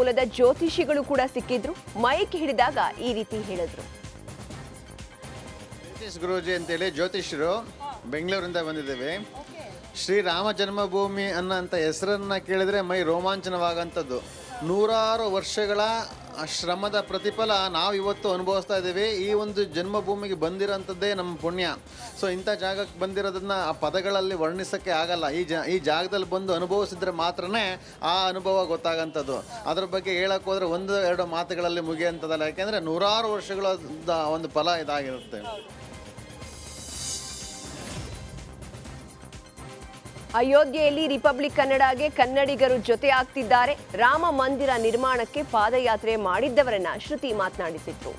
ಮೂಲದ ಜ್ಯೋತಿಷಿಗಳು ಕೂಡ ಸಿಕ್ಕಿದ್ರು. ಮೈಕ್ ಹಿಡಿದಾಗ ಈ ರೀತಿ ಹೇಳಿದ್ರು. ಗುರೂಜಿ ಅಂತೇಳಿ ಜ್ಯೋತಿಷರು ಬೆಂಗಳೂರಿಂದ ಬಂದಿದ್ದೇವೆ. ಶ್ರೀರಾಮ ಜನ್ಮಭೂಮಿ ಅನ್ನೋಂಥ ಹೆಸರನ್ನ ಕೇಳಿದ್ರೆ ಮೈ ರೋಮಾಂಚನವಾಗಂಥದ್ದು. ನೂರಾರು ವರ್ಷಗಳ ಶ್ರಮದ ಪ್ರತಿಫಲ ನಾವು ಇವತ್ತು ಅನುಭವಿಸ್ತಾ ಇದ್ದೀವಿ. ಈ ಒಂದು ಜನ್ಮಭೂಮಿಗೆ ಬಂದಿರೋಂಥದ್ದೇ ನಮ್ಮ ಪುಣ್ಯ. ಸೊ ಇಂಥ ಜಾಗಕ್ಕೆ ಬಂದಿರೋದನ್ನ ಆ ಪದಗಳಲ್ಲಿ ವರ್ಣಿಸೋಕ್ಕೆ ಆಗಲ್ಲ. ಈ ಜಾಗದಲ್ಲಿ ಬಂದು ಅನುಭವಿಸಿದ್ರೆ ಮಾತ್ರನೇ ಆ ಅನುಭವ ಗೊತ್ತಾಗಂಥದ್ದು. ಅದ್ರ ಬಗ್ಗೆ ಹೇಳಕ್ಕೆ ಹೋದ್ರೆ ಒಂದು ಎರಡು ಮಾತುಗಳಲ್ಲಿ ಮುಗಿಯೋಂಥದ್ದಲ್ಲ. ಯಾಕೆಂದರೆ ನೂರಾರು ವರ್ಷಗಳ ಒಂದು ಫಲ ಇದಾಗಿರುತ್ತೆ. ಅಯೋಧ್ಯೆಯಲ್ಲಿ ರಿಪಬ್ಲಿಕ್ ಕನ್ನಡಗೆ ಕನ್ನಡಿಗರು ಜೊತೆ ಆಗ್ತಿದ್ದಾರೆ. ರಾಮ ಮಂದಿರ ನಿರ್ಮಾಣಕ್ಕೆ ಪಾದಯಾತ್ರೆ ಮಾಡಿದ್ದವರನ್ನ ಶ್ರುತಿ ಮಾತನಾಡಿಸಿದ್ರು.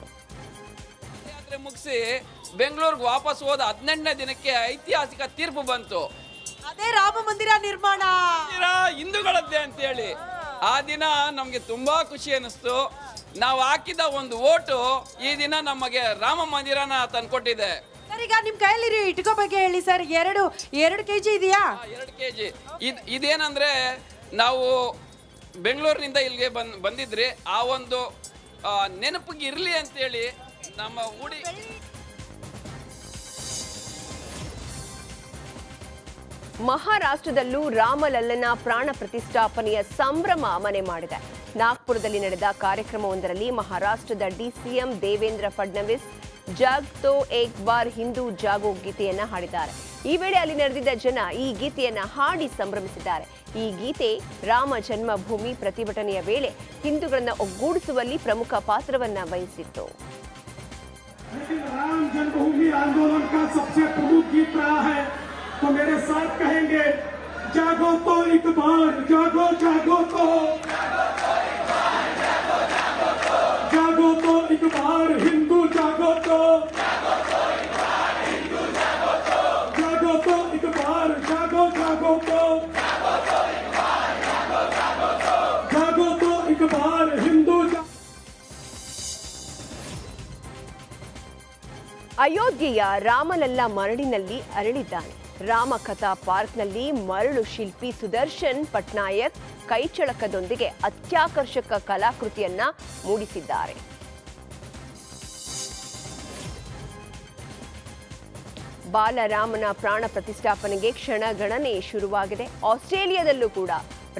ಪಾದಯಾತ್ರೆ ಮುಗಿಸಿ ಬೆಂಗಳೂರಿಗೆ ವಾಪಸ್ ಹೋದ 18ನೇ ದಿನಕ್ಕೆ ಐತಿಹಾಸಿಕ ತೀರ್ಪು ಬಂತು. ಅದೇ ರಾಮ ಮಂದಿರ ನಿರ್ಮಾಣ ಹಿಂದೂಗಳದ್ದೇ ಅಂತ ಹೇಳಿ. ಆ ದಿನ ನಮ್ಗೆ ತುಂಬಾ ಖುಷಿ ಅನಿಸ್ತು. ನಾವು ಹಾಕಿದ ಒಂದು ಓಟು ಈ ದಿನ ನಮಗೆ ರಾಮ ಮಂದಿರನ ತಂದ್ಕೊಟ್ಟಿದೆ. ಸರ್, ಈಗ ನಿಮ್ ಕೈಯಲ್ಲಿ ಇಟ್ಕೋ ಬಗ್ಗೆ ಹೇಳಿ ಸರ್. ಎರಡು ಕೆಜಿ ಇದೆಯಾ? 2 kg. ಇದೇನಂದ್ರೆ ನಾವು ಬೆಂಗಳೂರಿನಿಂದ ಇಲ್ಲಿಗೆ ಬಂದಿದ್ರಿ. ಆ ಒಂದು ನೆನಪಿಗೆ ಇರಲಿ ಅಂತೇಳಿ ನಮ್ಮ ಉಡಿ. ಮಹಾರಾಷ್ಟ್ರದಲ್ಲೂ ರಾಮಲಲ್ಲನ ಪ್ರಾಣ ಪ್ರತಿಷ್ಠಾಪನೆಯ ಸಂಭ್ರಮ ಮನೆ ಮಾಡಿದೆ. ನಾಗ್ಪುರದಲ್ಲಿ ನಡೆದ ಕಾರ್ಯಕ್ರಮವೊಂದರಲ್ಲಿ ಮಹಾರಾಷ್ಟ್ರದ ಡಿಸಿಎಂ ದೇವೇಂದ್ರ ಫಡ್ನವೀಸ್ ಜಾಗ್ ತೋ ಏಕ್ ಬಾರ್ ಹಿಂದೂ ಜಾಗೋ ಗೀತೆಯನ್ನ ಹಾಡಿದ್ದಾರೆ. ಈ ವೇಳೆ ಅಲ್ಲಿ ನೆರೆದಿದ್ದ ಜನ ಈ ಗೀತೆಯನ್ನ ಹಾಡಿ ಸಂಭ್ರಮಿಸಿದ್ದಾರೆ. ಈ ಗೀತೆ ರಾಮ ಜನ್ಮಭೂಮಿ ಪ್ರತಿಭಟನೆಯ ವೇಳೆ ಹಿಂದೂಗಳನ್ನ ಒಗ್ಗೂಡಿಸುವಲ್ಲಿ ಪ್ರಮುಖ ಪಾತ್ರವನ್ನ ವಹಿಸಿತ್ತು. राम जन्मभूमि आंदोलन का सबसे प्रमुख गीत रहा है, तो मेरे साथ कहेंगे जागो तो एक बार, जागो जागो तो, जागो तो एक बार हिंदू जागो तो, जागो तो एक बार, जागो जागो तो, जागो तो एक बार हिंदू। ಅಯೋಧ್ಯೆಯ ರಾಮಲಲ್ಲ ಮರಳಿನಲ್ಲಿ ಅರಳಿದ್ದಾನೆ. ರಾಮಕಥಾ ಪಾರ್ಕ್ನಲ್ಲಿ ಮರಳು ಶಿಲ್ಪಿ ಸುದರ್ಶನ್ ಪಟ್ನಾಯಕ್ ಕೈಚಳಕದೊಂದಿಗೆ ಅತ್ಯಾಕರ್ಷಕ ಕಲಾಕೃತಿಯನ್ನ ಮೂಡಿಸಿದ್ದಾರೆ. ಬಾಲರಾಮನ ಪ್ರಾಣ ಪ್ರತಿಷ್ಠಾಪನೆಗೆ ಕ್ಷಣಗಣನೆ ಶುರುವಾಗಿದೆ. ಆಸ್ಟ್ರೇಲಿಯಾದಲ್ಲೂ ಕೂಡ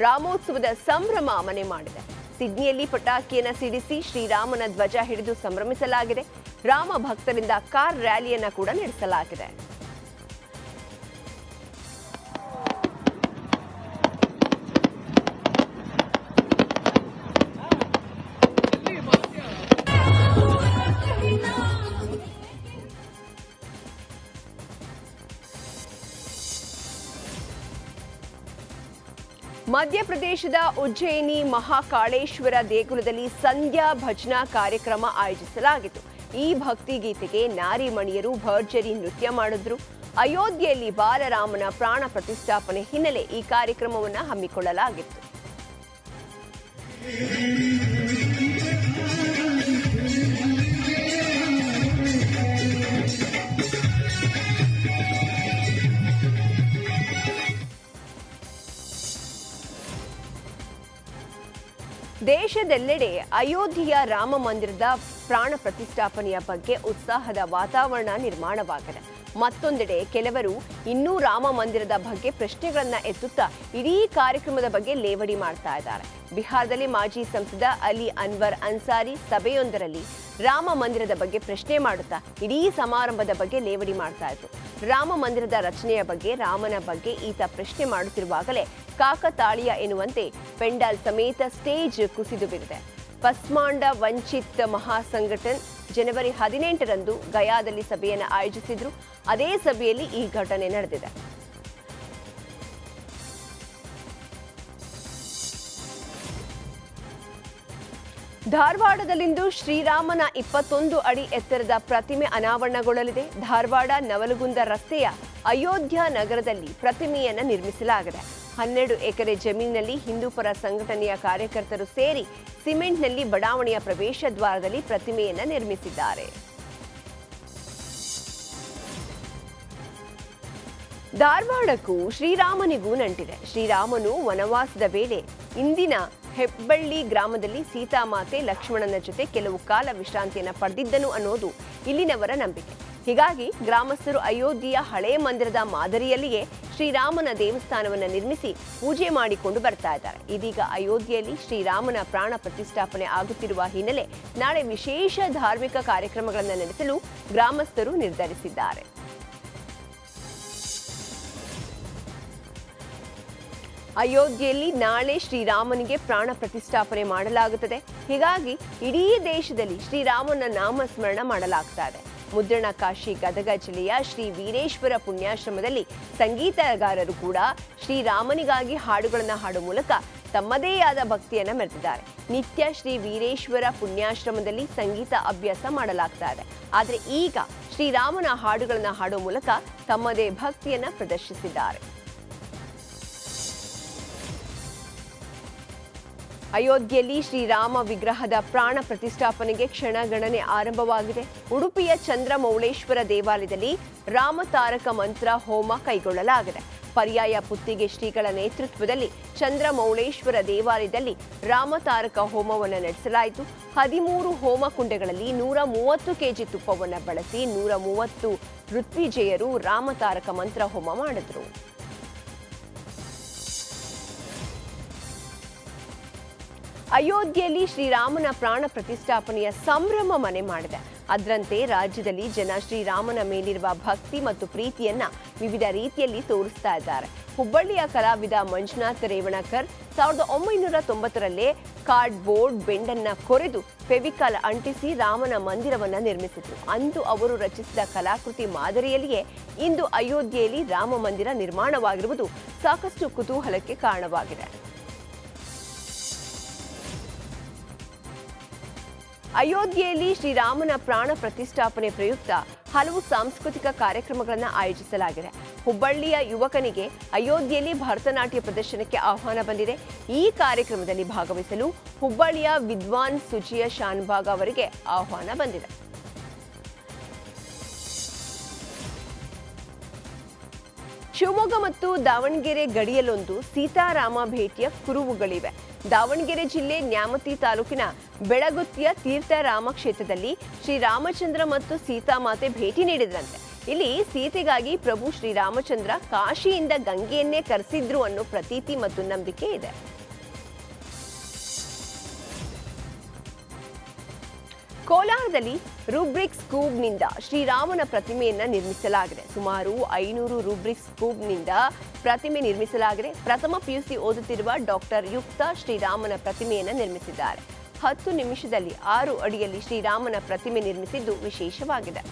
ರಾಮೋತ್ಸವದ ಸಂಭ್ರಮ ಮನೆ ಮಾಡಿದೆ. ಸಿಡ್ನಿಯಲ್ಲಿ ಪಟಾಕಿಯನ್ನ ಸಿಡಿಸಿ ಶ್ರೀರಾಮನ ಧ್ವಜ ಹಿಡಿದು ಸಂಭ್ರಮಿಸಲಾಗಿದೆ. ರಾಮ ಭಕ್ತರಿಂದ ಕಾರ್ ರ್ಯಾಲಿಯನ್ನ ಕೂಡ ನಡೆಸಲಾಗಿದೆ. ಮಧ್ಯಪ್ರದೇಶದ ಉಜ್ಜಯಿನಿ ಮಹಾಕಾಳೇಶ್ವರ ದೇಗುಲದಲ್ಲಿ ಸಂಧ್ಯಾ ಭಜನಾ ಕಾರ್ಯಕ್ರಮ ಆಯೋಜಿಸಲಾಗಿತ್ತು. ಈ ಭಕ್ತಿ ಗೀತೆಗೆ ನಾರಿಮಣಿಯರು ಭರ್ಜರಿ ನೃತ್ಯ ಮಾಡಿದ್ರು. ಅಯೋಧ್ಯೆಯಲ್ಲಿ ಬಾಲರಾಮನ ಪ್ರಾಣ ಪ್ರತಿಷ್ಠಾಪನೆ ಹಿನ್ನೆಲೆ ಈ ಕಾರ್ಯಕ್ರಮವನ್ನು ಹಮ್ಮಿಕೊಳ್ಳಲಾಗಿತ್ತು. ದೇಶದೆಲ್ಲೆಡೆ ಅಯೋಧ್ಯೆಯ ರಾಮ ಮಂದಿರದ ಪ್ರಾಣ ಪ್ರತಿಷ್ಠಾಪನೆಯ ಬಗ್ಗೆ ಉತ್ಸಾಹದ ವಾತಾವರಣ ನಿರ್ಮಾಣವಾಗಿದೆ. ಮತ್ತೊಂದೆಡೆ ಕೆಲವರು ಇನ್ನೂ ರಾಮ ಮಂದಿರದ ಬಗ್ಗೆ ಪ್ರಶ್ನೆಗಳನ್ನ ಎತ್ತುತ್ತಾ ಇಡೀ ಕಾರ್ಯಕ್ರಮದ ಬಗ್ಗೆ ಲೇವಡಿ ಮಾಡ್ತಾ ಇದ್ದಾರೆ. ಬಿಹಾರದಲ್ಲಿ ಮಾಜಿ ಸಂಸದ ಅಲಿ ಅನ್ವರ್ ಅನ್ಸಾರಿ ಸಭೆಯೊಂದರಲ್ಲಿ ರಾಮ ಮಂದಿರದ ಬಗ್ಗೆ ಪ್ರಶ್ನೆ ಮಾಡುತ್ತಾ ಇಡೀ ಸಮಾರಂಭದ ಬಗ್ಗೆ ಲೇವಡಿ ಮಾಡ್ತಾ ಇದ್ರು. ರಾಮ ಮಂದಿರದ ರಚನೆಯ ಬಗ್ಗೆ, ರಾಮನ ಬಗ್ಗೆ ಈತ ಪ್ರಶ್ನೆ ಮಾಡುತ್ತಿರುವಾಗಲೇ ಕಾಕತಾಳೀಯ ಎನ್ನುವಂತೆ ಪೆಂಡಾಲ್ ಸಮೇತ ಸ್ಟೇಜ್ ಕುಸಿದು ಬಿದ್ದಿದೆ. ಪಸ್ಮಾಂಡ ವಂಚಿತ್ ಮಹಾಸಂಘಟನ್ ಜನವರಿ 18ರಂದು ಗಯಾದಲ್ಲಿ ಸಭೆಯನ್ನು ಆಯೋಜಿಸಿದ್ರು. ಅದೇ ಸಭೆಯಲ್ಲಿ ಈ ಘಟನೆ ನಡೆದಿದೆ. ಧಾರವಾಡದಲ್ಲಿಂದು ಶ್ರೀರಾಮನ 21 ಅಡಿ ಎತ್ತರದ ಪ್ರತಿಮೆ ಅನಾವರಣಗೊಳ್ಳಲಿದೆ. ಧಾರವಾಡ ನವಲಗುಂದ ರಸ್ತೆಯ ಅಯೋಧ್ಯ ನಗರದಲ್ಲಿ ಪ್ರತಿಮೆಯನ್ನು ನಿರ್ಮಿಸಲಾಗಿದೆ. 12 ಎಕರೆ ಜಮೀನಿನಲ್ಲಿ ಹಿಂದೂಪರ ಸಂಘಟನೆಯ ಕಾರ್ಯಕರ್ತರು ಸೇರಿ ಸಿಮೆಂಟ್ನಲ್ಲಿ ಬಡಾವಣೆಯ ಪ್ರವೇಶ ದ್ವಾರದಲ್ಲಿ ಪ್ರತಿಮೆಯನ್ನು ನಿರ್ಮಿಸಿದ್ದಾರೆ. ಧಾರವಾಡಕ್ಕೂ ಶ್ರೀರಾಮನಿಗೂ ನಂಟಿದೆ. ಶ್ರೀರಾಮನು ವನವಾಸದ ವೇಳೆ ಇಂದಿನ ಹೆಬ್ಬಳ್ಳಿ ಗ್ರಾಮದಲ್ಲಿ ಸೀತಾಮಾತೆ ಲಕ್ಷ್ಮಣನ ಜೊತೆ ಕೆಲವು ಕಾಲ ವಿಶ್ರಾಂತಿಯನ್ನು ಪಡೆದಿದ್ದನು ಅನ್ನೋದು ಇಲ್ಲಿನವರ ನಂಬಿಕೆ. ಹೀಗಾಗಿ ಗ್ರಾಮಸ್ಥರು ಅಯೋಧ್ಯೆಯ ಹಳೆ ಮಂದಿರದ ಮಾದರಿಯಲ್ಲಿಯೇ ಶ್ರೀರಾಮನ ದೇವಸ್ಥಾನವನ್ನು ನಿರ್ಮಿಸಿ ಪೂಜೆ ಮಾಡಿಕೊಂಡು ಬರ್ತಾ ಇದ್ದಾರೆ. ಇದೀಗ ಅಯೋಧ್ಯೆಯಲ್ಲಿ ಶ್ರೀರಾಮನ ಪ್ರಾಣ ಪ್ರತಿಷ್ಠಾಪನೆ ಆಗುತ್ತಿರುವ ಹಿನ್ನೆಲೆ ನಾಳೆ ವಿಶೇಷ ಧಾರ್ಮಿಕ ಕಾರ್ಯಕ್ರಮಗಳನ್ನು ನಡೆಸಲು ಗ್ರಾಮಸ್ಥರು ನಿರ್ಧರಿಸಿದ್ದಾರೆ. ಅಯೋಧ್ಯೆಯಲ್ಲಿ ನಾಳೆ ಶ್ರೀರಾಮನಿಗೆ ಪ್ರಾಣ ಪ್ರತಿಷ್ಠಾಪನೆ ಮಾಡಲಾಗುತ್ತದೆ. ಹೀಗಾಗಿ ಇಡೀ ದೇಶದಲ್ಲಿ ಶ್ರೀರಾಮನ ನಾಮಸ್ಮರಣ ಮಾಡಲಾಗ್ತಾ ಇದೆ. ಮುದ್ರಣ ಕಾಶಿ ಗದಗ ಜಿಲ್ಲೆಯ ಶ್ರೀ ವೀರೇಶ್ವರ ಪುಣ್ಯಾಶ್ರಮದಲ್ಲಿ ಸಂಗೀತಗಾರರು ಕೂಡ ಶ್ರೀರಾಮನಿಗಾಗಿ ಹಾಡುಗಳನ್ನು ಹಾಡುವ ಮೂಲಕ ತಮ್ಮದೇ ಆದ ಭಕ್ತಿಯನ್ನ ಮೆರೆದಿದ್ದಾರೆ. ನಿತ್ಯ ಶ್ರೀ ವೀರೇಶ್ವರ ಪುಣ್ಯಾಶ್ರಮದಲ್ಲಿ ಸಂಗೀತ ಅಭ್ಯಾಸ ಮಾಡಲಾಗ್ತಾ ಇದೆ. ಆದರೆ ಈಗ ಶ್ರೀರಾಮನ ಹಾಡುಗಳನ್ನು ಹಾಡುವ ಮೂಲಕ ತಮ್ಮದೇ ಭಕ್ತಿಯನ್ನ ಪ್ರದರ್ಶಿಸಿದ್ದಾರೆ. ಅಯೋಧ್ಯೆಯಲ್ಲಿ ಶ್ರೀರಾಮ ವಿಗ್ರಹದ ಪ್ರಾಣ ಪ್ರತಿಷ್ಠಾಪನೆಗೆ ಕ್ಷಣಗಣನೆ ಆರಂಭವಾಗಿದೆ. ಉಡುಪಿಯ ಚಂದ್ರಮೌಳೇಶ್ವರ ದೇವಾಲಯದಲ್ಲಿ ರಾಮತಾರಕ ಮಂತ್ರ ಹೋಮ ಕೈಗೊಳ್ಳಲಾಗಿದೆ. ಪರ್ಯಾಯ ಪುತ್ತಿಗೆ ಶ್ರೀಗಳ ನೇತೃತ್ವದಲ್ಲಿ ಚಂದ್ರಮೌಳೇಶ್ವರ ದೇವಾಲಯದಲ್ಲಿ ರಾಮತಾರಕ ಹೋಮವನ್ನು ನಡೆಸಲಾಯಿತು. 13 ಹೋಮ ಕುಂಡಗಳಲ್ಲಿ 130 ಕೆಜಿ ತುಪ್ಪವನ್ನು ಬಳಸಿ 130 ಋತ್ವಿಜಯರು ರಾಮತಾರಕ ಮಂತ್ರ ಹೋಮ ಮಾಡಿದ್ರು. ಅಯೋಧ್ಯೆಯಲ್ಲಿ ಶ್ರೀರಾಮನ ಪ್ರಾಣ ಪ್ರತಿಷ್ಠಾಪನೆಯ ಸಂಭ್ರಮ ಮನೆ ಮಾಡಿದೆ. ಅದರಂತೆ ರಾಜ್ಯದಲ್ಲಿ ಜನ ಶ್ರೀರಾಮನ ಮೇಲಿರುವ ಭಕ್ತಿ ಮತ್ತು ಪ್ರೀತಿಯನ್ನ ವಿವಿಧ ರೀತಿಯಲ್ಲಿ ತೋರಿಸ್ತಾ ಇದ್ದಾರೆ. ಹುಬ್ಬಳ್ಳಿಯ ಕಲಾವಿದ ಮಂಜುನಾಥ್ ರೇವಣಕರ್ 1990ರಲ್ಲೇ ಕಾರ್ಡ್ಬೋರ್ಡ್ ಬೆಂಡನ್ನ ಕೊರೆದು ಫೆವಿಕಾಲ್ ಅಂಟಿಸಿ ರಾಮನ ಮಂದಿರವನ್ನ ನಿರ್ಮಿಸಿದ್ರು. ಅಂದು ಅವರು ರಚಿಸಿದ ಕಲಾಕೃತಿ ಮಾದರಿಯಲ್ಲಿಯೇ ಇಂದು ಅಯೋಧ್ಯೆಯಲ್ಲಿ ರಾಮ ಮಂದಿರ ನಿರ್ಮಾಣವಾಗಿರುವುದು ಸಾಕಷ್ಟು ಕುತೂಹಲಕ್ಕೆ ಕಾರಣವಾಗಿದೆ. ಅಯೋಧ್ಯೆಯಲ್ಲಿ ಶ್ರೀರಾಮನ ಪ್ರಾಣ ಪ್ರತಿಷ್ಠಾಪನೆ ಪ್ರಯುಕ್ತ ಹಲವು ಸಾಂಸ್ಕೃತಿಕ ಕಾರ್ಯಕ್ರಮಗಳನ್ನು ಆಯೋಜಿಸಲಾಗಿದೆ. ಹುಬ್ಬಳ್ಳಿಯ ಯುವಕನಿಗೆ ಅಯೋಧ್ಯೆಯಲ್ಲಿ ಭರತನಾಟ್ಯ ಪ್ರದರ್ಶನಕ್ಕೆ ಆಹ್ವಾನ ಬಂದಿದೆ. ಈ ಕಾರ್ಯಕ್ರಮದಲ್ಲಿ ಭಾಗವಹಿಸಲು ಹುಬ್ಬಳ್ಳಿಯ ವಿದ್ವಾನ್ ಸುಜಿಯ ಶಾನ್ಭಾಗ್ ಅವರಿಗೆ ಆಹ್ವಾನ ಬಂದಿದೆ. ಶಿವಮೊಗ್ಗ ಮತ್ತು ದಾವಣಗೆರೆ ಗಡಿಯಲ್ಲೊಂದು ಸೀತಾರಾಮ ಭೇಟಿಯ ಕುರುಹುಗಳಿವೆ. ದಾವಣಗೆರೆ ಜಿಲ್ಲೆ ನ್ಯಾಮತಿ ತಾಲೂಕಿನ ಬೆಳಗುತ್ತಿಯ ತೀರ್ಥರಾಮ ಕ್ಷೇತ್ರದಲ್ಲಿ ಶ್ರೀರಾಮಚಂದ್ರ ಮತ್ತು ಸೀತಾಮಾತೆ ಭೇಟಿ ನೀಡಿದ್ರಂತೆ. ಇಲ್ಲಿ ಸೀತೆಗಾಗಿ ಪ್ರಭು ಶ್ರೀರಾಮಚಂದ್ರ ಕಾಶಿಯಿಂದ ಗಂಗೆಯನ್ನೇ ಕರೆಸಿದ್ರು ಅನ್ನೋ ಪ್ರತೀತಿ ಮತ್ತು ನಂಬಿಕೆ ಇದೆ. ಕೋಲಾರದಲ್ಲಿ ರೂಬ್ರಿಕ್ಸ್ ಕ್ಯೂಬ್ನಿಂದ ಶ್ರೀರಾಮನ ಪ್ರತಿಮೆಯನ್ನ ನಿರ್ಮಿಸಲಾಗಿದೆ. ಸುಮಾರು 500 ರೂಬ್ರಿಕ್ಸ್ ಕ್ಯೂಬ್ನಿಂದ ಪ್ರತಿಮೆ ನಿರ್ಮಿಸಲಾಗಿದೆ. ಪ್ರಥಮ PUC ಓದುತ್ತಿರುವ ಡಾಕ್ಟರ್ ಯುಕ್ತ ಶ್ರೀರಾಮನ ಪ್ರತಿಮೆಯನ್ನ ನಿರ್ಮಿಸಿದ್ದಾರೆ. 10 ನಿಮಿಷದಲ್ಲಿ 6 ಅಡಿಯಲ್ಲಿ ಶ್ರೀರಾಮನ ಪ್ರತಿಮೆ ನಿರ್ಮಿಸಿದ್ದು ವಿಶೇಷವಾಗಿದೆ.